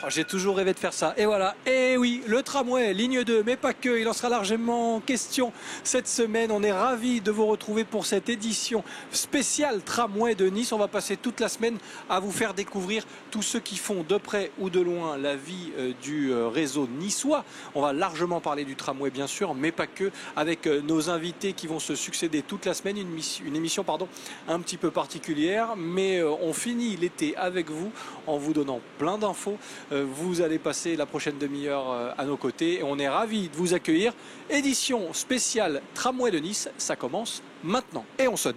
Oh, j'ai toujours rêvé de faire ça. Et voilà. Et oui, le tramway, ligne 2, mais pas que. Il en sera largement question cette semaine. On est ravis de vous retrouver pour cette édition spéciale tramway de Nice. On va passer toute la semaine à vous faire découvrir tous ceux qui font de près ou de loin la vie du réseau niçois. On va largement parler du tramway, bien sûr, mais pas que, avec nos invités qui vont se succéder toute la semaine. Une émission un petit peu particulière, mais on finit l'été avec vous en vous donnant plein d'infos. Vous allez passer la prochaine demi-heure à nos côtés et on est ravis de vous accueillir. Édition spéciale Tramway de Nice, ça commence maintenant et on sonne.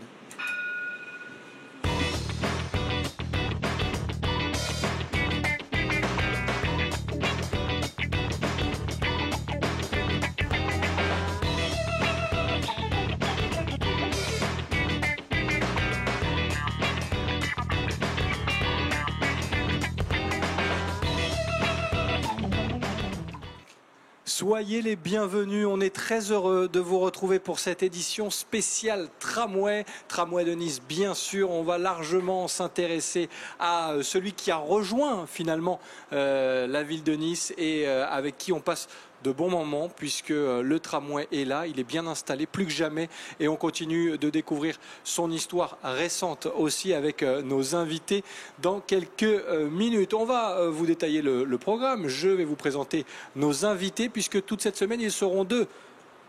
Soyez les bienvenus, on est très heureux de vous retrouver pour cette édition spéciale Tramway de Nice bien sûr. On va largement s'intéresser à celui qui a rejoint finalement la ville de Nice et avec qui on passe de bons moments puisque le tramway est là, il est bien installé plus que jamais et on continue de découvrir son histoire récente aussi avec nos invités dans quelques minutes. On va vous détailler le programme, je vais vous présenter nos invités puisque toute cette semaine ils seront deux.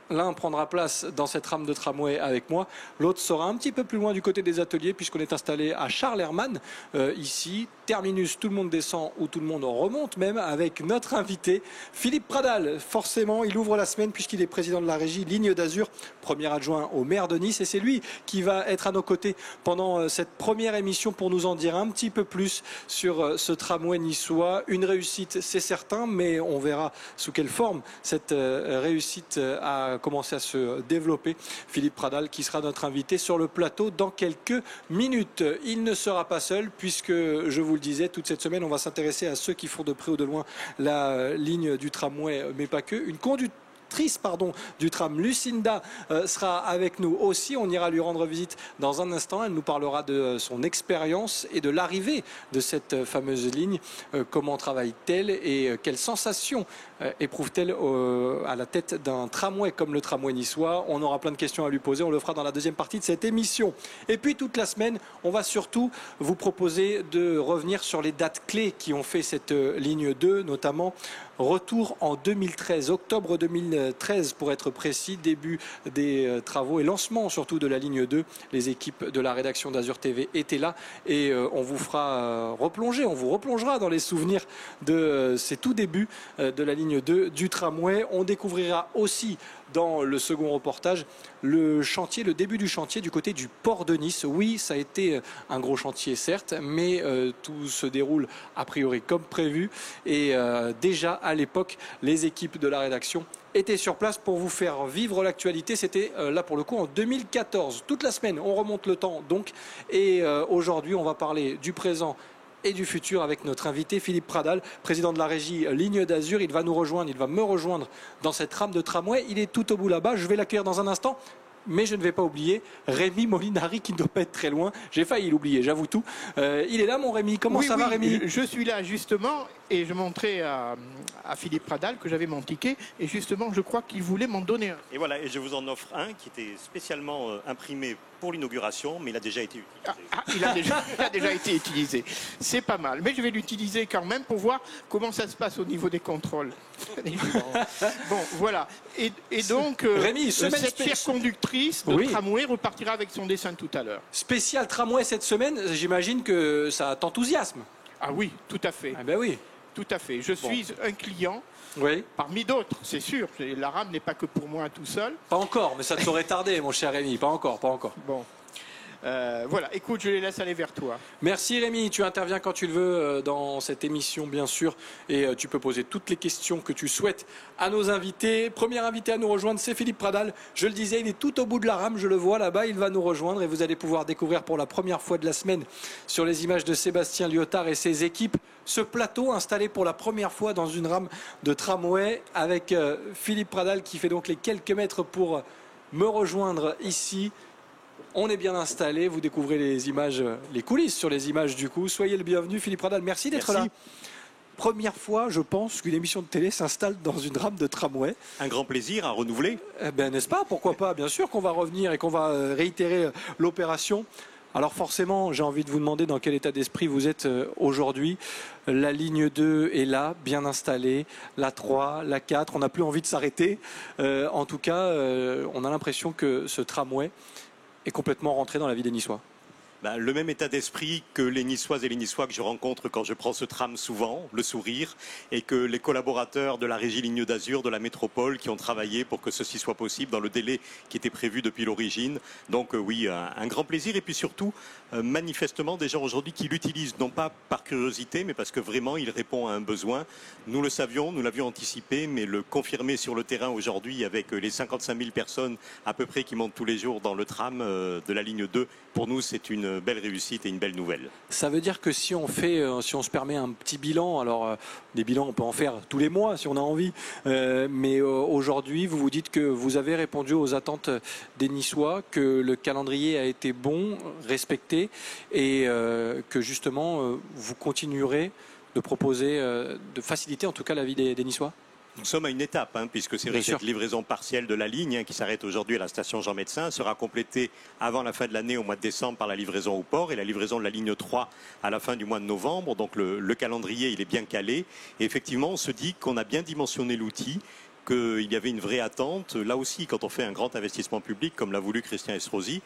L'un prendra place dans cette rame de tramway avec moi, l'autre sera un petit peu plus loin du côté des ateliers puisqu'on est installé à Charles-Hermann, ici, terminus, tout le monde descend ou tout le monde remonte même avec notre invité Philippe Pradal. Forcément, il ouvre la semaine puisqu'il est président de la régie Ligne d'Azur, premier adjoint au maire de Nice et c'est lui qui va être à nos côtés pendant cette première émission pour nous en dire un petit peu plus sur ce tramway niçois. Une réussite, c'est certain, mais on verra sous quelle forme cette réussite a commencer à se développer. Philippe Pradal qui sera notre invité sur le plateau dans quelques minutes. Il ne sera pas seul puisque, je vous le disais, toute cette semaine, on va s'intéresser à ceux qui font de près ou de loin la ligne du tramway, mais pas que. Une conduite du tram. Lucinda sera avec nous aussi. On ira lui rendre visite dans un instant. Elle nous parlera de son expérience et de l'arrivée de cette fameuse ligne. Comment travaille-t-elle et quelles sensations éprouve-t-elle à la tête d'un tramway comme le tramway niçois? On aura plein de questions à lui poser. On le fera dans la deuxième partie de cette émission. Et puis toute la semaine, on va surtout vous proposer de revenir sur les dates clés qui ont fait cette ligne 2, notamment retour en 2013, octobre 2013 pour être précis, début des travaux et lancement surtout de la ligne 2. Les équipes de la rédaction d'Azur TV étaient là et on vous fera replonger, on vous replongera dans les souvenirs de ces tout débuts de la ligne 2 du tramway. On découvrira aussi dans le second reportage le chantier, le début du chantier du côté du port de Nice. Oui, ça a été un gros chantier certes, mais tout se déroule a priori comme prévu et déjà à l'époque les équipes de la rédaction étaient sur place pour vous faire vivre l'actualité. C'était là pour le coup en 2014. Toute la semaine on remonte le temps donc et aujourd'hui on va parler du présent et du futur avec notre invité Philippe Pradal, président de la régie Ligne d'Azur. Il va nous rejoindre, il va me rejoindre dans cette rame de tramway. Il est tout au bout là-bas, je vais l'accueillir dans un instant. Mais je ne vais pas oublier Rémi Molinari qui ne doit pas être très loin. J'ai failli l'oublier, j'avoue tout. Il est là mon Rémi, comment ça va Rémi? Je suis là justement et je montrais à Philippe Pradal que j'avais mon ticket et justement je crois qu'il voulait m'en donner un. Et voilà, et je vous en offre un qui était spécialement imprimé pour l'inauguration, mais il a déjà été utilisé. Il a déjà été utilisé. C'est pas mal, mais je vais l'utiliser quand même pour voir comment ça se passe au niveau des contrôles. Bon, voilà. Et donc, Rémi, cette chère conductrice de tramway repartira avec son dessin tout à l'heure. Spécial tramway cette semaine, j'imagine que ça t'enthousiasme. Ah oui, tout à fait. Ah ben oui. Tout à fait. Je suis un client. Oui. Parmi d'autres, c'est sûr. La rame n'est pas que pour moi tout seul. Pas encore, mais ça te saurait tarder, mon cher Rémi. Pas encore. Bon. Voilà, écoute, je les laisse aller vers toi. Merci Rémi, tu interviens quand tu le veux dans cette émission bien sûr et tu peux poser toutes les questions que tu souhaites à nos invités. Premier invité à nous rejoindre, c'est Philippe Pradal. Je le disais, il est tout au bout de la rame, je le vois là-bas, il va nous rejoindre et vous allez pouvoir découvrir pour la première fois de la semaine sur les images de Sébastien Lyotard et ses équipes ce plateau installé pour la première fois dans une rame de tramway avec Philippe Pradal qui fait donc les quelques mètres pour me rejoindre ici. On est bien installé, vous découvrez les images, les coulisses sur les images du coup. Soyez le bienvenu, Philippe Pradal, merci d'être là. Première fois, je pense, qu'une émission de télé s'installe dans une rame de tramway. Un grand plaisir à renouveler. Eh ben, n'est-ce pas? Pourquoi pas? Bien sûr qu'on va revenir et qu'on va réitérer l'opération. Alors forcément, j'ai envie de vous demander dans quel état d'esprit vous êtes aujourd'hui. La ligne 2 est là, bien installée. La 3, la 4, on n'a plus envie de s'arrêter. En tout cas, on a l'impression que ce tramway est complètement rentré dans la vie des Niçois. Le même état d'esprit que les Niçoises et les Niçois que je rencontre quand je prends ce tram souvent, le sourire, et que les collaborateurs de la régie Ligne d'Azur, de la métropole, qui ont travaillé pour que ceci soit possible dans le délai qui était prévu depuis l'origine. Donc oui, un grand plaisir, et puis surtout, manifestement, des gens aujourd'hui qui l'utilisent, non pas par curiosité, mais parce que vraiment, il répond à un besoin. Nous le savions, nous l'avions anticipé, mais le confirmer sur le terrain aujourd'hui, avec les 55 000 personnes à peu près qui montent tous les jours dans le tram de la ligne 2, pour nous, c'est une belle réussite et une belle nouvelle. Ça veut dire que si on se permet un petit bilan, alors des bilans on peut en faire tous les mois si on a envie, mais aujourd'hui vous vous dites que vous avez répondu aux attentes des Niçois, que le calendrier a été bon, respecté, et que justement vous continuerez de proposer, de faciliter en tout cas la vie des Niçois. Nous sommes à une étape, puisque c'est vrai que cette livraison partielle de la ligne qui s'arrête aujourd'hui à la station Jean Médecin sera complétée avant la fin de l'année au mois de décembre par la livraison au port et la livraison de la ligne 3 à la fin du mois de novembre. Donc le calendrier il est bien calé et effectivement on se dit qu'on a bien dimensionné l'outil, qu'il y avait une vraie attente. Là aussi, quand on fait un grand investissement public comme l'a voulu Christian Estrosi,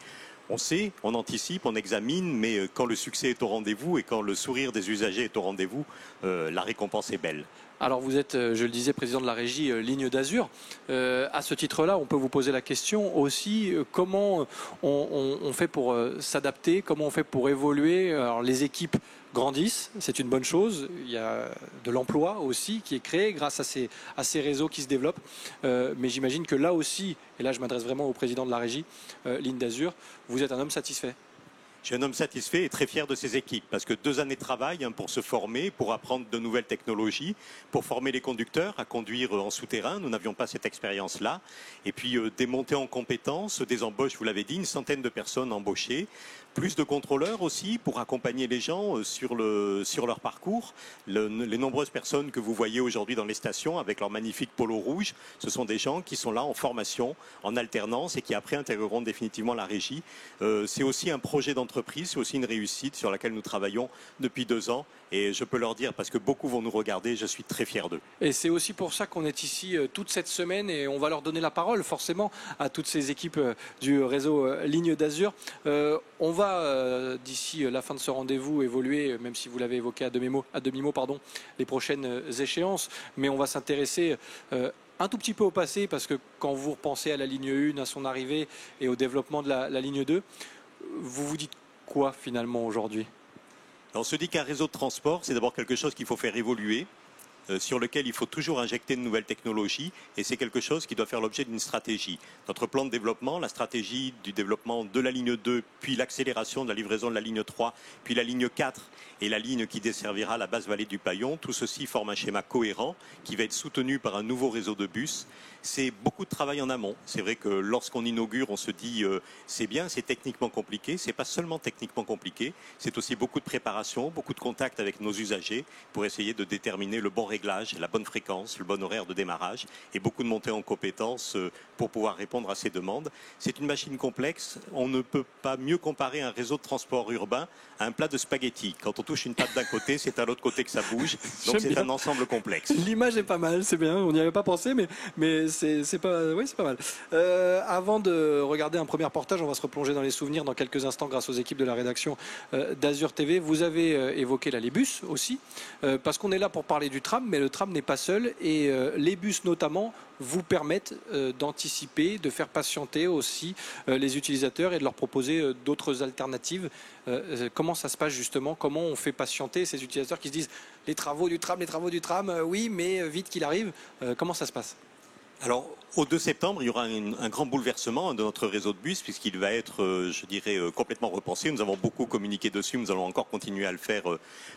on sait, on anticipe, on examine, mais quand le succès est au rendez-vous et quand le sourire des usagers est au rendez-vous, la récompense est belle. Alors vous êtes, je le disais, président de la régie Ligne d'Azur. À ce titre-là, on peut vous poser la question aussi, comment on fait pour s'adapter, comment on fait pour évoluer. Alors les équipes grandissent, c'est une bonne chose. Il y a de l'emploi aussi qui est créé grâce à ces réseaux qui se développent. Mais j'imagine que là aussi, et là je m'adresse vraiment au président de la régie Ligne d'Azur, vous êtes un homme satisfait. Je suis un homme satisfait et très fier de ces équipes parce que 2 années de travail pour se former, pour apprendre de nouvelles technologies, pour former les conducteurs à conduire en souterrain. Nous n'avions pas cette expérience-là. Et puis des montées en compétences, des embauches, vous l'avez dit, une centaine de personnes embauchées. Plus de contrôleurs aussi pour accompagner les gens sur leur parcours. Les nombreuses personnes que vous voyez aujourd'hui dans les stations avec leur magnifique polo rouge, ce sont des gens qui sont là en formation, en alternance et qui après intégreront définitivement la régie. C'est aussi un projet d'entreprise, c'est aussi une réussite sur laquelle nous travaillons depuis 2 ans. Et je peux leur dire, parce que beaucoup vont nous regarder, je suis très fier d'eux. Et c'est aussi pour ça qu'on est ici toute cette semaine et on va leur donner la parole forcément à toutes ces équipes du réseau Ligne d'Azur. On va d'ici la fin de ce rendez-vous évoluer, même si vous l'avez évoqué à demi-mot, les prochaines échéances, mais on va s'intéresser un tout petit peu au passé, parce que quand vous repensez à la ligne 1, à son arrivée et au développement de la ligne 2, vous vous dites quoi finalement aujourd'hui ? On se dit qu'un réseau de transport, c'est d'abord quelque chose qu'il faut faire évoluer, sur lequel il faut toujours injecter de nouvelles technologies, et c'est quelque chose qui doit faire l'objet d'une stratégie. Notre plan de développement, la stratégie du développement de la ligne 2, puis l'accélération de la livraison de la ligne 3, puis la ligne 4 et la ligne qui desservira la basse vallée du Paillon, tout ceci forme un schéma cohérent qui va être soutenu par un nouveau réseau de bus. C'est beaucoup de travail en amont. C'est vrai que lorsqu'on inaugure, on se dit c'est bien, c'est techniquement compliqué. C'est pas seulement techniquement compliqué, c'est aussi beaucoup de préparation, beaucoup de contact avec nos usagers pour essayer de déterminer le bon réglage, la bonne fréquence, le bon horaire de démarrage et beaucoup de montée en compétences pour pouvoir répondre à ces demandes. C'est une machine complexe. On ne peut pas mieux comparer un réseau de transport urbain à un plat de spaghettis. Quand on touche une table d'un côté, c'est à l'autre côté que ça bouge. Donc c'est un ensemble complexe. L'image est pas mal, c'est bien. On n'y avait pas pensé, mais c'est pas mal. Avant de regarder un premier reportage, on va se replonger dans les souvenirs dans quelques instants grâce aux équipes de la rédaction d'Azur TV. Vous avez évoqué les bus aussi, parce qu'on est là pour parler du tram, mais le tram n'est pas seul et les bus notamment vous permettent d'anticiper, de faire patienter aussi les utilisateurs et de leur proposer d'autres alternatives. Comment ça se passe justement? Comment on fait patienter ces utilisateurs qui se disent les travaux du tram, oui, mais vite qu'il arrive. Comment ça se passe? Alors, au 2 septembre, il y aura un grand bouleversement de notre réseau de bus puisqu'il va être, je dirais, complètement repensé. Nous avons beaucoup communiqué dessus, nous allons encore continuer à le faire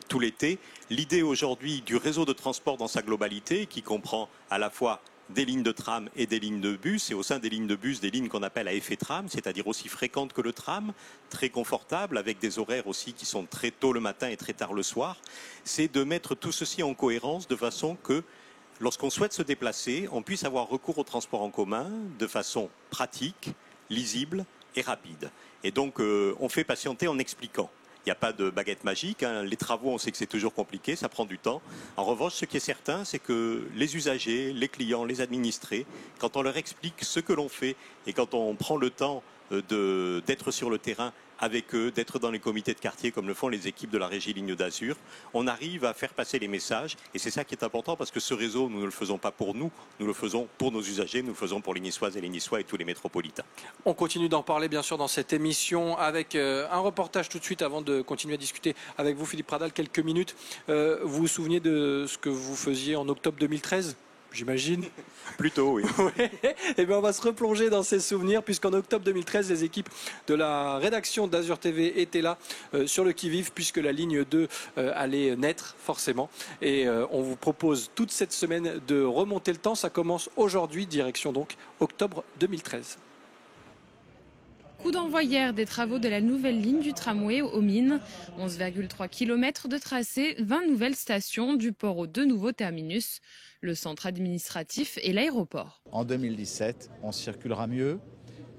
tout l'été. L'idée aujourd'hui du réseau de transport dans sa globalité, qui comprend à la fois des lignes de tram et des lignes de bus, et au sein des lignes de bus, des lignes qu'on appelle à effet tram, c'est-à-dire aussi fréquentes que le tram, très confortables, avec des horaires aussi qui sont très tôt le matin et très tard le soir. C'est de mettre tout ceci en cohérence de façon que lorsqu'on souhaite se déplacer, on puisse avoir recours au transport en commun de façon pratique, lisible et rapide. Et donc, on fait patienter en expliquant. Il n'y a pas de baguette magique. Les travaux, on sait que c'est toujours compliqué, ça prend du temps. En revanche, ce qui est certain, c'est que les usagers, les clients, les administrés, quand on leur explique ce que l'on fait et quand on prend le temps d'être sur le terrain avec eux, d'être dans les comités de quartier comme le font les équipes de la régie Ligne d'Azur, on arrive à faire passer les messages et c'est ça qui est important parce que ce réseau, nous ne le faisons pas pour nous, nous le faisons pour nos usagers, nous le faisons pour les Niçoises et les Niçois et tous les métropolitains. On continue d'en parler bien sûr dans cette émission avec un reportage tout de suite avant de continuer à discuter avec vous Philippe Pradal quelques minutes. Vous vous souvenez de ce que vous faisiez en octobre 2013 ? J'imagine. Plutôt, oui. Ouais. Et bien, on va se replonger dans ces souvenirs, puisqu'en octobre 2013, les équipes de la rédaction d'Azur TV étaient là sur le qui-vive, puisque la ligne 2 allait naître, forcément. Et on vous propose toute cette semaine de remonter le temps. Ça commence aujourd'hui, direction donc octobre 2013. Coup d'envoi hier des travaux de la nouvelle ligne du tramway aux Mines. 11,3 km de tracé, 20 nouvelles stations, du port aux 2 nouveaux terminus, le centre administratif et l'aéroport. En 2017, on circulera mieux.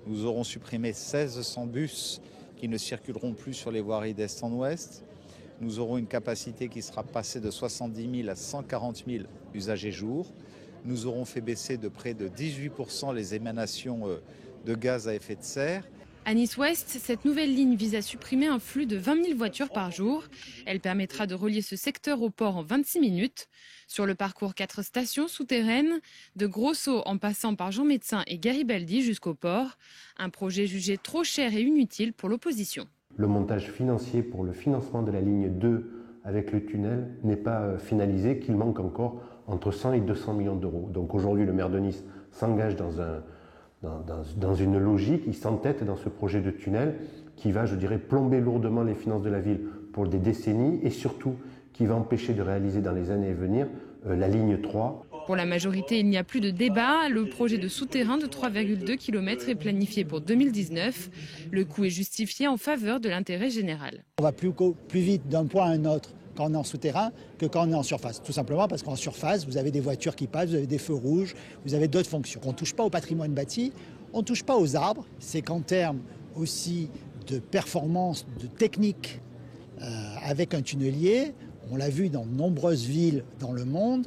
Nous aurons supprimé 1600 bus qui ne circuleront plus sur les voiries d'est en ouest. Nous aurons une capacité qui sera passée de 70 000 à 140 000 usagers jour. Nous aurons fait baisser de près de 18% les émanations de gaz à effet de serre. À Nice-Ouest, cette nouvelle ligne vise à supprimer un flux de 20 000 voitures par jour. Elle permettra de relier ce secteur au port en 26 minutes. Sur le parcours, 4 stations souterraines, de Grosso en passant par Jean Médecin et Garibaldi jusqu'au port. Un projet jugé trop cher et inutile pour l'opposition. Le montage financier pour le financement de la ligne 2 avec le tunnel n'est pas finalisé, qu'il manque encore entre 100 et 200 millions d'euros. Donc aujourd'hui, le maire de Nice s'engage dans une logique, il s'entête dans ce projet de tunnel qui va, je dirais, plomber lourdement les finances de la ville pour des décennies et surtout qui va empêcher de réaliser dans les années à venir la ligne 3. Pour la majorité, il n'y a plus de débat. Le projet de souterrain de 3,2 km est planifié pour 2019. Le coût est justifié en faveur de l'intérêt général. On va plus vite d'un point à un autre quand on est en souterrain que quand on est en surface. Tout simplement parce qu'en surface, vous avez des voitures qui passent, vous avez des feux rouges, vous avez d'autres fonctions. On ne touche pas au patrimoine bâti, on ne touche pas aux arbres. C'est qu'en termes aussi de performance, de technique, avec un tunnelier, on l'a vu dans de nombreuses villes dans le monde,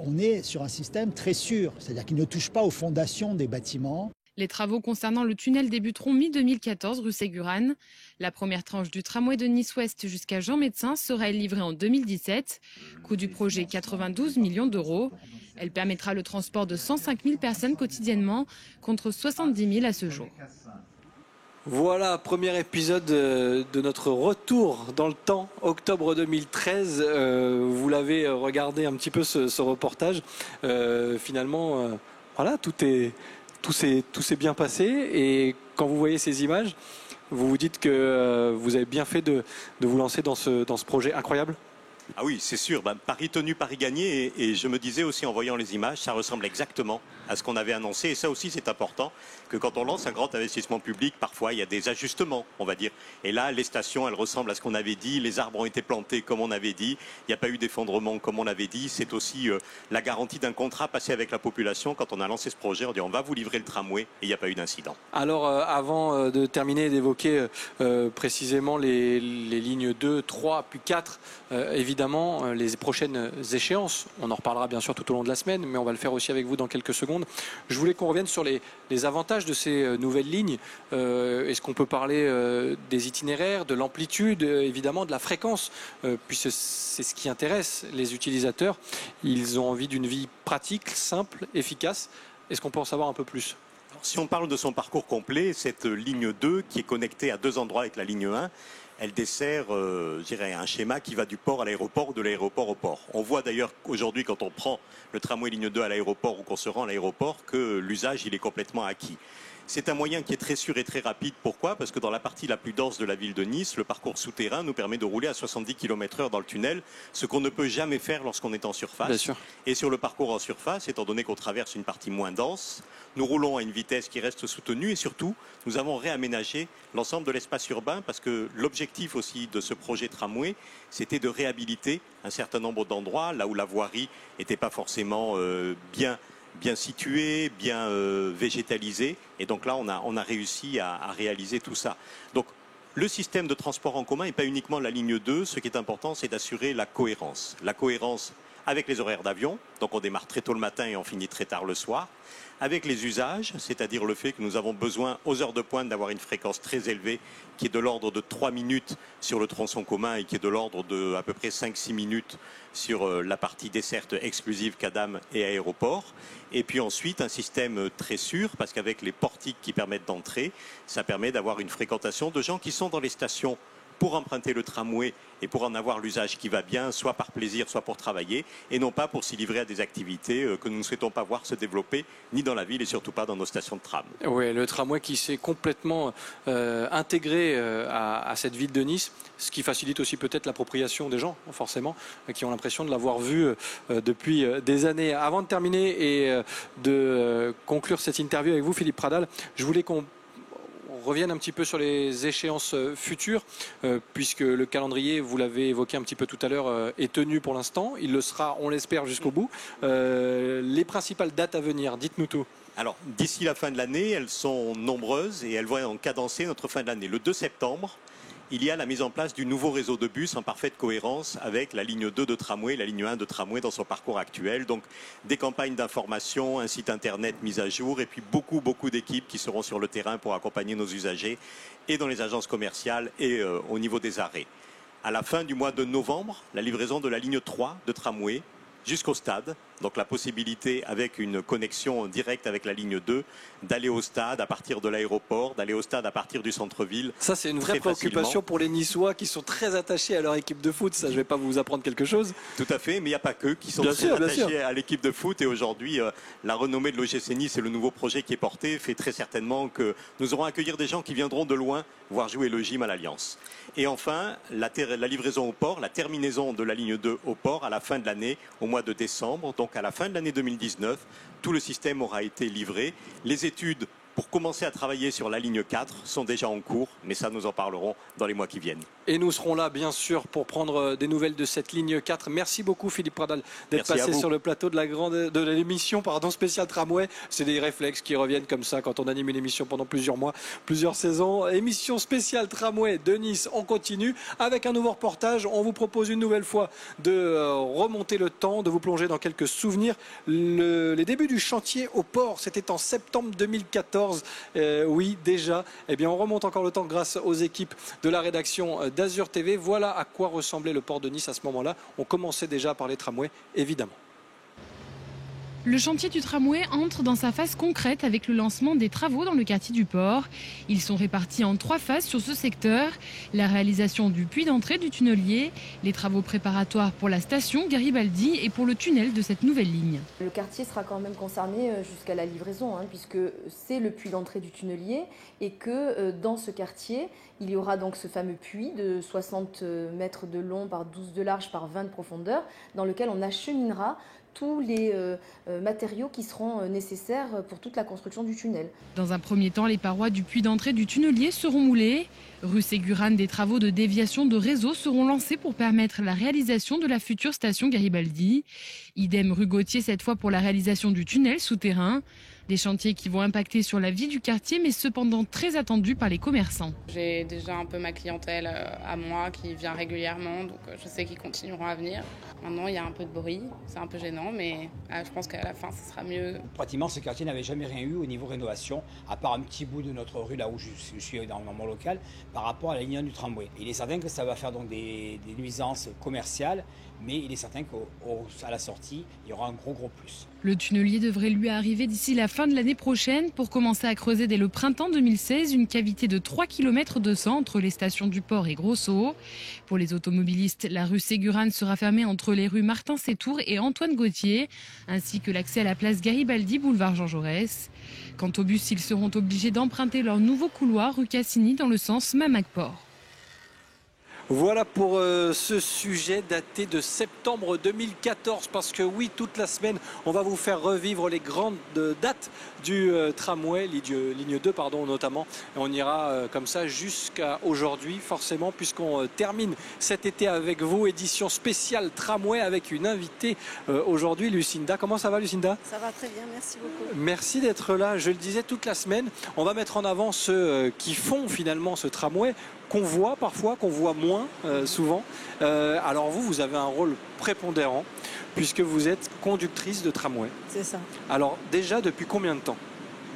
on est sur un système très sûr, c'est-à-dire qu'il ne touche pas aux fondations des bâtiments. Les travaux concernant le tunnel débuteront mi-2014 rue Ségurane. La première tranche du tramway de Nice-Ouest jusqu'à Jean Médecin sera livrée en 2017. Coût du projet 92 millions d'euros. Elle permettra le transport de 105 000 personnes quotidiennement contre 70 000 à ce jour. Voilà, premier épisode de notre retour dans le temps, octobre 2013. Vous l'avez regardé un petit peu ce reportage. Finalement, voilà, tout s'est bien passé. Et quand vous voyez ces images, vous vous dites que vous avez bien fait de vous lancer dans ce projet incroyable. Ah oui, c'est sûr. Paris tenu, Paris gagné. Et je me disais aussi en voyant les images, ça ressemble exactement à ce qu'on avait annoncé. Et ça aussi, c'est important, que quand on lance un grand investissement public, parfois, il y a des ajustements, on va dire. Et là, les stations, elles ressemblent à ce qu'on avait dit. Les arbres ont été plantés comme on avait dit. Il n'y a pas eu d'effondrement comme on avait dit. C'est aussi la garantie d'un contrat passé avec la population. Quand on a lancé ce projet, on dit on va vous livrer le tramway et il n'y a pas eu d'incident. Alors, avant de terminer et d'évoquer précisément les lignes 2, 3, puis 4, évidemment, les prochaines échéances. On en reparlera bien sûr tout au long de la semaine, mais on va le faire aussi avec vous dans quelques secondes. Je voulais qu'on revienne sur les avantages de ces nouvelles lignes. Est-ce qu'on peut parler des itinéraires, de l'amplitude, évidemment de la fréquence, puisque c'est ce qui intéresse les utilisateurs. Ils ont envie d'une vie pratique, simple, efficace. Est-ce qu'on peut en savoir un peu plus ? Si on parle de son parcours complet, cette ligne 2 qui est connectée à 2 endroits avec la ligne 1, elle dessert un schéma qui va du port à l'aéroport ou de l'aéroport au port. On voit d'ailleurs aujourd'hui quand on prend le tramway ligne 2 à l'aéroport ou qu'on se rend à l'aéroport que l'usage il est complètement acquis. C'est un moyen qui est très sûr et très rapide. Pourquoi? Parce que dans la partie la plus dense de la ville de Nice, le parcours souterrain nous permet de rouler à 70 km/h dans le tunnel, ce qu'on ne peut jamais faire lorsqu'on est en surface. Bien sûr. Et sur le parcours en surface, étant donné qu'on traverse une partie moins dense, nous roulons à une vitesse qui reste soutenue et surtout, nous avons réaménagé l'ensemble de l'espace urbain parce que l'objectif aussi de ce projet tramway, c'était de réhabiliter un certain nombre d'endroits là où la voirie n'était pas forcément bien située, bien végétalisée. Et donc là, on a réussi à réaliser tout ça. Donc, le système de transport en commun et pas uniquement la ligne 2. Ce qui est important, c'est d'assurer la cohérence. La cohérence avec les horaires d'avion. Donc, on démarre très tôt le matin et on finit très tard le soir. Avec les usages, c'est-à-dire le fait que nous avons besoin aux heures de pointe d'avoir une fréquence très élevée qui est de l'ordre de 3 minutes sur le tronçon commun et qui est de l'ordre de à peu près 5-6 minutes sur la partie desserte exclusive Cadam et aéroport. Et puis ensuite un système très sûr parce qu'avec les portiques qui permettent d'entrer, ça permet d'avoir une fréquentation de gens qui sont dans les stations pour emprunter le tramway et pour en avoir l'usage qui va bien, soit par plaisir, soit pour travailler, et non pas pour s'y livrer à des activités que nous ne souhaitons pas voir se développer, ni dans la ville et surtout pas dans nos stations de tram. Oui, le tramway qui s'est complètement intégré à cette ville de Nice, ce qui facilite aussi peut-être l'appropriation des gens, forcément, qui ont l'impression de l'avoir vu depuis des années. Avant de terminer et de conclure cette interview avec vous, Philippe Pradal, je voulais qu'on revienne un petit peu sur les échéances futures, puisque le calendrier, vous l'avez évoqué un petit peu tout à l'heure, est tenu pour l'instant. Il le sera, on l'espère, jusqu'au bout. Les principales dates à venir, dites-nous tout. Alors, d'ici la fin de l'année, elles sont nombreuses et elles vont cadencer notre fin de l'année. Le 2 septembre, il y a la mise en place du nouveau réseau de bus en parfaite cohérence avec la ligne 2 de tramway, la ligne 1 de tramway dans son parcours actuel. Donc des campagnes d'information, un site internet mis à jour et puis beaucoup d'équipes qui seront sur le terrain pour accompagner nos usagers et dans les agences commerciales et au niveau des arrêts. À la fin du mois de novembre, la livraison de la ligne 3 de tramway jusqu'au stade. Donc la possibilité, avec une connexion directe avec la ligne 2, d'aller au stade à partir de l'aéroport, d'aller au stade à partir du centre-ville. Ça, c'est une vraie préoccupation pour les Niçois qui sont très attachés à leur équipe de foot. Ça, je ne vais pas vous apprendre quelque chose. Tout à fait, mais il n'y a pas que qui sont très attachés à l'équipe de foot. Et aujourd'hui, la renommée de l'OGC Nice et le nouveau projet qui est porté fait très certainement que nous aurons à accueillir des gens qui viendront de loin voir jouer le gym à l'Alliance. Et enfin, la livraison au port, la terminaison de la ligne 2 au port à la fin de l'année, au mois de décembre. Donc à la fin de l'année 2019, tout le système aura été livré. Les études pour commencer à travailler sur la ligne 4 sont déjà en cours, mais ça nous en parlerons dans les mois qui viennent. Et nous serons là, bien sûr, pour prendre des nouvelles de cette ligne 4. Merci beaucoup, Philippe Pradal, d'être passé sur le plateau de l'émission spéciale Tramway. C'est des réflexes qui reviennent comme ça quand on anime une émission pendant plusieurs mois, plusieurs saisons. Émission spéciale Tramway de Nice, on continue avec un nouveau reportage. On vous propose une nouvelle fois de remonter le temps, de vous plonger dans quelques souvenirs. Les débuts du chantier au port, c'était en septembre 2014. Oui, déjà. Eh bien, on remonte encore le temps grâce aux équipes de la rédaction d'Azur TV. Voilà à quoi ressemblait le port de Nice à ce moment-là. On commençait déjà par les tramways, évidemment. Le chantier du tramway entre dans sa phase concrète avec le lancement des travaux dans le quartier du port. Ils sont répartis en 3 phases sur ce secteur. La réalisation du puits d'entrée du tunnelier, les travaux préparatoires pour la station Garibaldi et pour le tunnel de cette nouvelle ligne. Le quartier sera quand même concerné jusqu'à la livraison, puisque c'est le puits d'entrée du tunnelier et que dans ce quartier, il y aura donc ce fameux puits de 60 mètres de long par 12 de large par 20 de profondeur, dans lequel on acheminera tous les matériaux qui seront nécessaires pour toute la construction du tunnel. Dans un premier temps, les parois du puits d'entrée du tunnelier seront moulées. Rue Ségurane, des travaux de déviation de réseau seront lancés pour permettre la réalisation de la future station Garibaldi. Idem rue Gauthier, cette fois pour la réalisation du tunnel souterrain. Des chantiers qui vont impacter sur la vie du quartier, mais cependant très attendus par les commerçants. J'ai déjà un peu ma clientèle à moi qui vient régulièrement, donc je sais qu'ils continueront à venir. Maintenant, il y a un peu de bruit, c'est un peu gênant, mais je pense qu'à la fin, ce sera mieux. Pratiquement, ce quartier n'avait jamais rien eu au niveau rénovation, à part un petit bout de notre rue, là où je suis dans mon local, par rapport à la ligne 1 du tramway. Il est certain que ça va faire donc des nuisances commerciales, mais il est certain qu'à la sortie, il y aura un gros plus. Le tunnelier devrait lui arriver d'ici la fin fin de l'année prochaine pour commencer à creuser dès le printemps 2016 une cavité de 3 km 200 entre les stations du port et Grosso. Pour les automobilistes, la rue Ségurane sera fermée entre les rues Martin-Sétour et Antoine Gautier, ainsi que l'accès à la place Garibaldi, boulevard Jean Jaurès. Quant aux bus, ils seront obligés d'emprunter leur nouveau couloir rue Cassini dans le sens Mamac-Port. Voilà pour ce sujet daté de septembre 2014, parce que oui, toute la semaine, on va vous faire revivre les grandes dates du tramway, ligne 2 notamment. Et on ira comme ça jusqu'à aujourd'hui, forcément, puisqu'on termine cet été avec vous, édition spéciale tramway avec une invitée aujourd'hui, Lucinda. Comment ça va, Lucinda? Ça va très bien, merci beaucoup. Merci d'être là. Je le disais, toute la semaine, on va mettre en avant ceux qui font finalement ce tramway, qu'on voit parfois, qu'on voit moins souvent. Alors vous avez un rôle prépondérant puisque vous êtes conductrice de tramway. C'est ça. Alors déjà, depuis combien de temps?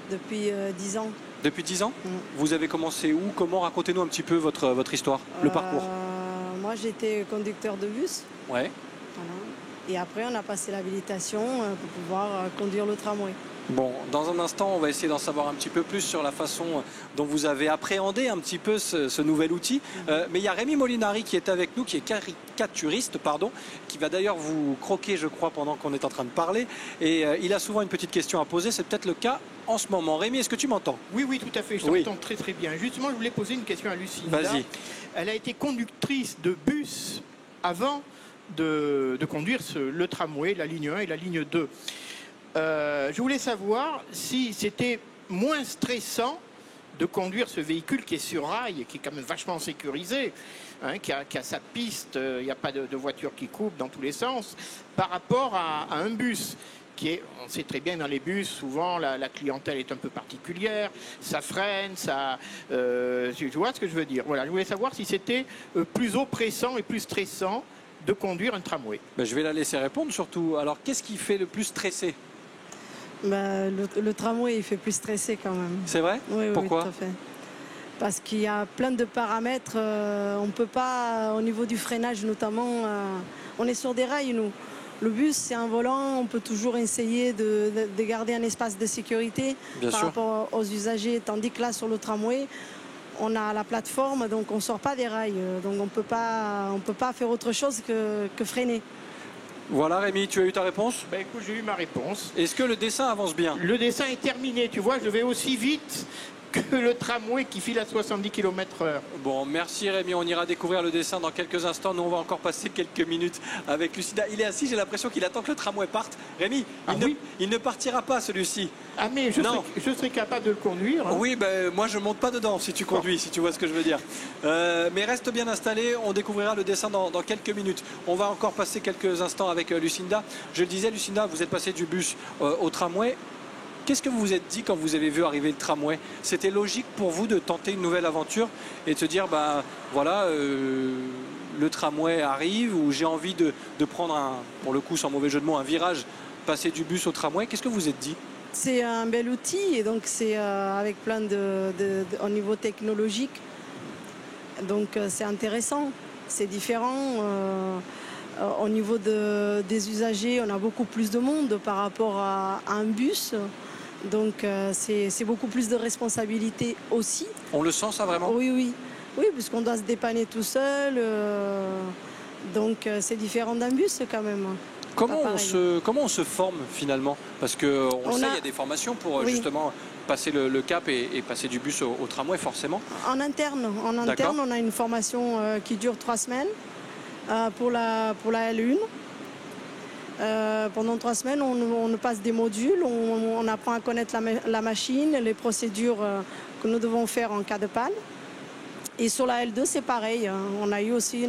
Depuis 10 ans. Depuis 10 ans? Vous avez commencé où? Comment? Racontez-nous un petit peu votre histoire, le parcours. Moi, j'étais conducteur de bus. Ouais. Voilà. Et après, on a passé l'habilitation pour pouvoir conduire le tramway. Bon, dans un instant, on va essayer d'en savoir un petit peu plus sur la façon dont vous avez appréhendé un petit peu ce nouvel outil. Mais il y a Rémi Molinari qui est avec nous, qui est caricaturiste, qui va d'ailleurs vous croquer, je crois, pendant qu'on est en train de parler. Et il a souvent une petite question à poser. C'est peut-être le cas en ce moment. Rémi, est-ce que tu m'entends? Oui, tout à fait. Je t'entends très très bien. Justement, je voulais poser une question à Lucinda. Vas-y. Elle a été conductrice de bus avant de conduire le tramway, la ligne 1 et la ligne 2. Je voulais savoir si c'était moins stressant de conduire ce véhicule qui est sur rail, qui est quand même vachement sécurisé, qui a sa piste, il n'y a pas de voiture qui coupe dans tous les sens, par rapport à un bus. On sait très bien, dans les bus, souvent la clientèle est un peu particulière, ça freine, tu vois ce que je veux dire. Voilà, je voulais savoir si c'était plus oppressant et plus stressant de conduire un tramway. Je vais la laisser répondre surtout. Alors, qu'est-ce qui fait le plus stresser? Le tramway, il fait plus stresser quand même. C'est vrai? Oui, pourquoi? Oui, tout à fait. Parce qu'il y a plein de paramètres. On ne peut pas, au niveau du freinage notamment, on est sur des rails, nous. Le bus, c'est un volant, on peut toujours essayer de garder un espace de sécurité par rapport aux usagers. Tandis que là, sur le tramway, on a la plateforme, donc on ne sort pas des rails. Donc on ne peut pas faire autre chose que freiner. Voilà, Rémi, tu as eu ta réponse? Écoute, j'ai eu ma réponse. Est-ce que le dessin avance bien? Le dessin est terminé, tu vois, je vais aussi vite que le tramway qui file à 70 km/h. Bon, merci Rémi, on ira découvrir le dessin dans quelques instants. Nous, on va encore passer quelques minutes avec Lucinda. Il est assis, j'ai l'impression qu'il attend que le tramway parte. Rémi, il ne partira pas celui-ci. Ah mais je serais capable de le conduire. Oui, moi je monte pas dedans si tu conduis, si tu vois ce que je veux dire. Mais reste bien installé, on découvrira le dessin dans quelques minutes. On va encore passer quelques instants avec Lucinda. Je le disais, Lucinda, vous êtes passée du bus au tramway. Qu'est-ce que vous vous êtes dit quand vous avez vu arriver le tramway? C'était logique pour vous de tenter une nouvelle aventure et de se dire, voilà, le tramway arrive, ou j'ai envie de prendre, pour le coup, sans mauvais jeu de mots, un virage, passer du bus au tramway. Qu'est-ce que vous vous êtes dit? C'est un bel outil, et donc c'est avec plein au niveau technologique. Donc c'est intéressant, c'est différent. Au niveau des usagers, on a beaucoup plus de monde par rapport à un bus. Donc c'est beaucoup plus de responsabilité aussi. On le sent ça vraiment? Oui, puisqu'on doit se dépanner tout seul. Donc c'est différent d'un bus quand même. Comment on se forme finalement? Parce qu'on sait, il y a des formations pour justement passer le cap et passer du bus au tramway forcément. En interne, on a une formation qui dure 3 semaines pour la L1. Pendant 3 semaines, on passe des modules, on apprend à connaître la machine, les procédures que nous devons faire en cas de panne. Et sur la L2, c'est pareil, on a eu aussi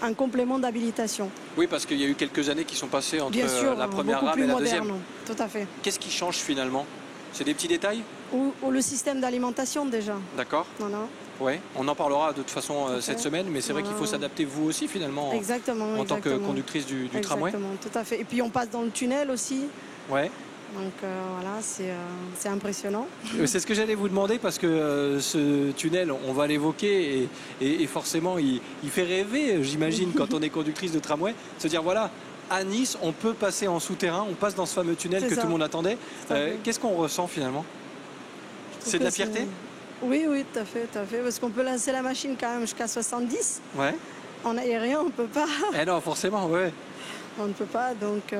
un complément d'habilitation. Oui, parce qu'il y a eu quelques années qui sont passées entre la première rame et la deuxième. Tout à fait. Qu'est-ce qui change finalement? C'est des petits détails? Ou le système d'alimentation déjà. D'accord. Voilà. Oui, on en parlera de toute façon cette semaine, mais c'est vrai qu'il faut s'adapter vous aussi finalement. Exactement. En tant que conductrice du tramway. Exactement, tout à fait. Et puis on passe dans le tunnel aussi. Ouais. Donc voilà, c'est impressionnant. C'est ce que j'allais vous demander parce que ce tunnel, on va l'évoquer et forcément il fait rêver, j'imagine, quand on est conductrice de tramway, se dire voilà, à Nice, on peut passer en souterrain, on passe dans ce fameux tunnel que tout le monde attendait. Qu'est-ce qu'on ressent finalement? C'est de la fierté? Oui, tout à fait, parce qu'on peut lancer la machine quand même jusqu'à 70. Ouais. En aérien, on ne peut pas. Eh non, forcément, ouais. On ne peut pas, donc...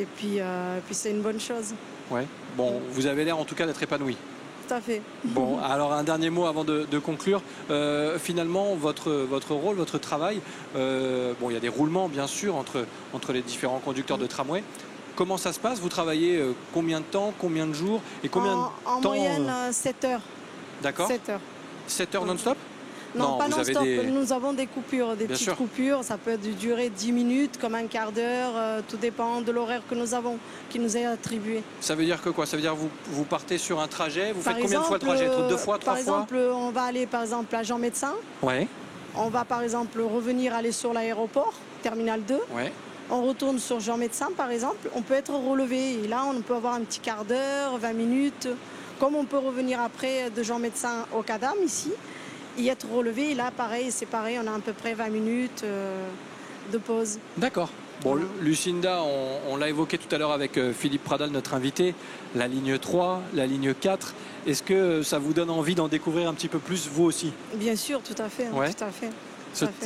Et puis c'est une bonne chose. Ouais. Bon, vous avez l'air en tout cas d'être épanoui. Tout à fait. Bon, alors un dernier mot avant de conclure. Finalement, votre rôle, votre travail, bon, il y a des roulements bien sûr entre les différents conducteurs de tramway. Comment ça se passe? Vous travaillez combien de temps, combien de jours et combien de temps? En moyenne, 7 heures. D'accord. 7 heures. 7 heures non-stop? Non, pas non-stop. Nous avons des coupures, des petites coupures. Ça peut durer 10 minutes, comme un quart d'heure. Tout dépend de l'horaire que nous avons, qui nous est attribué. Ça veut dire que quoi? Ça veut dire que vous partez sur un trajet, vous faites combien de fois le trajet? 2 fois, 3 fois? Par exemple, on va aller par exemple à Jean Médecin. Ouais. On va par exemple revenir aller sur l'aéroport, Terminal 2. Ouais. On retourne sur Jean Médecin par exemple. On peut être relevé. Et là, on peut avoir un petit quart d'heure, 20 minutes. Comme on peut revenir après de Jean Médecin au Cadam ici. Y être relevé, et là pareil, c'est pareil, on a à peu près 20 minutes de pause. D'accord. Bon, Lucinda, on l'a évoqué tout à l'heure avec Philippe Pradal, notre invité, la ligne 3, la ligne 4. Est-ce que ça vous donne envie d'en découvrir un petit peu plus, vous aussi? Bien sûr, tout à fait. Ouais. Tout à fait.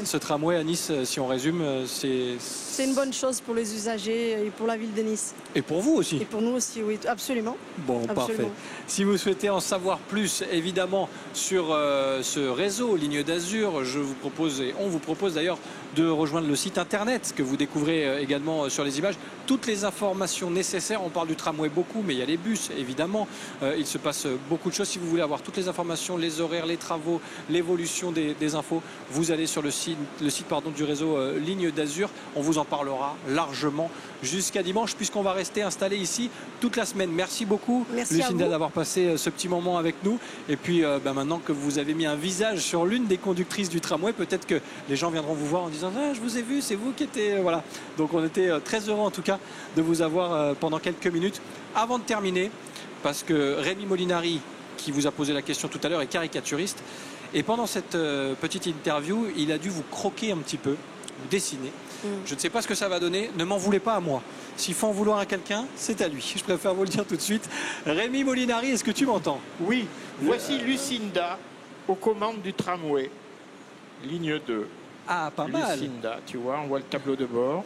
Ce tramway à Nice, si on résume, c'est une bonne chose pour les usagers et pour la ville de Nice. Et pour vous aussi? Et pour nous aussi, oui, absolument. Bon, absolument. Parfait. Si vous souhaitez en savoir plus, évidemment, sur ce réseau Ligne d'Azur, je vous propose, et on vous propose d'ailleurs, de rejoindre le site internet que vous découvrez également sur les images. Toutes les informations nécessaires, on parle du tramway beaucoup, mais il y a les bus, évidemment. Il se passe beaucoup de choses. Si vous voulez avoir toutes les informations, les horaires, les travaux, l'évolution des infos, vous allez sur le site du réseau Ligne d'Azur. On vous en parlera largement jusqu'à dimanche, puisqu'on va rester installé ici toute la semaine. Merci beaucoup, Lucinda, d'avoir passé ce petit moment avec nous. Et puis maintenant que vous avez mis un visage sur l'une des conductrices du tramway, peut-être que les gens viendront vous voir en disant ah, je vous ai vu, c'est vous qui étiez... Voilà. Donc on était très heureux en tout cas de vous avoir pendant quelques minutes. Avant de terminer, parce que Rémi Molinari, qui vous a posé la question tout à l'heure, est caricaturiste. Et pendant cette petite interview, il a dû vous croquer un petit peu, vous dessiner. Je ne sais pas ce que ça va donner, ne m'en voulez pas à moi. S'il faut en vouloir à quelqu'un, c'est à lui. Je préfère vous le dire tout de suite. Rémi Molinari, est-ce que tu m'entends? Oui, voici Lucinda aux commandes du tramway, ligne 2. Ah, pas mal. Lucinda, tu vois, on voit le tableau de bord.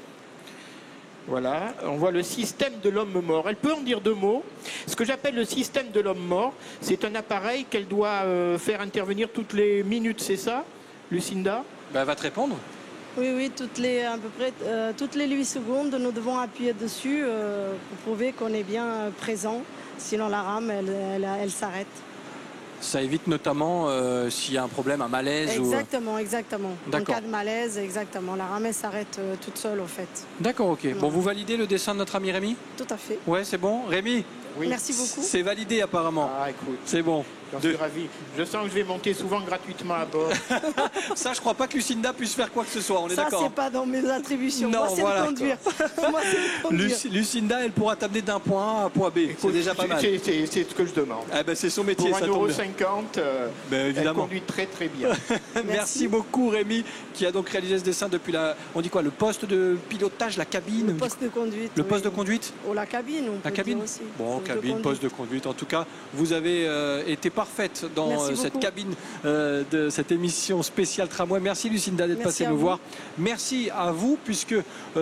Voilà, on voit le système de l'homme mort. Elle peut en dire 2 mots. Ce que j'appelle le système de l'homme mort, c'est un appareil qu'elle doit faire intervenir toutes les minutes, c'est ça, Lucinda? Elle va te répondre. Oui, à peu près toutes les 8 secondes, nous devons appuyer dessus pour prouver qu'on est bien présent. Sinon, la rame, elle s'arrête. Ça évite notamment s'il y a un problème, un malaise. Exactement. En cas de malaise, exactement. La rame, elle s'arrête toute seule, au fait. D'accord, ok. Bon, vous validez le dessin de notre ami Rémi? Tout à fait. Ouais, c'est bon. Rémi? Oui. Merci beaucoup. C'est validé apparemment. Ah, écoute. C'est bon. J'en suis ravi. Je sens que je vais monter souvent gratuitement à bord. Ça, je crois pas que Lucinda puisse faire quoi que ce soit. On est d'accord. Ça, c'est pas dans mes attributions. Non, moi, c'est de conduire. Lucinda, elle pourra t'amener d'un point A à un point B. C'est déjà pas mal. C'est ce que je demande. Ah ben, c'est son métier. Pour 1,50 €, elle conduit très très bien. Merci beaucoup, Rémi, qui a donc réalisé ce dessin depuis le poste de pilotage, la cabine. Le poste de conduite. Le poste de conduite. Ou la cabine. La cabine aussi. Bon, cabine, poste de conduite. En tout cas, vous avez été parfaite dans cette cabine de cette émission spéciale tramway. Merci Lucinda d'être passée nous voir. Merci à vous, puisque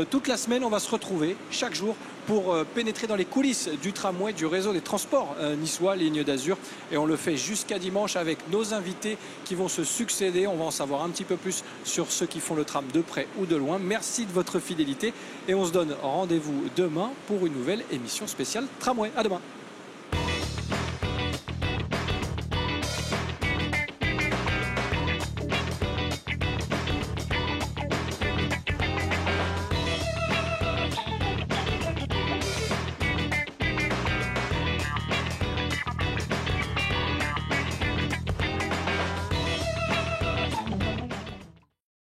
toute la semaine, on va se retrouver chaque jour pour pénétrer dans les coulisses du tramway, du réseau des transports niçois, Ligne d'Azur. Et on le fait jusqu'à dimanche avec nos invités qui vont se succéder. On va en savoir un petit peu plus sur ceux qui font le tram de près ou de loin. Merci de votre fidélité et on se donne rendez-vous demain pour une nouvelle émission spéciale tramway. À demain.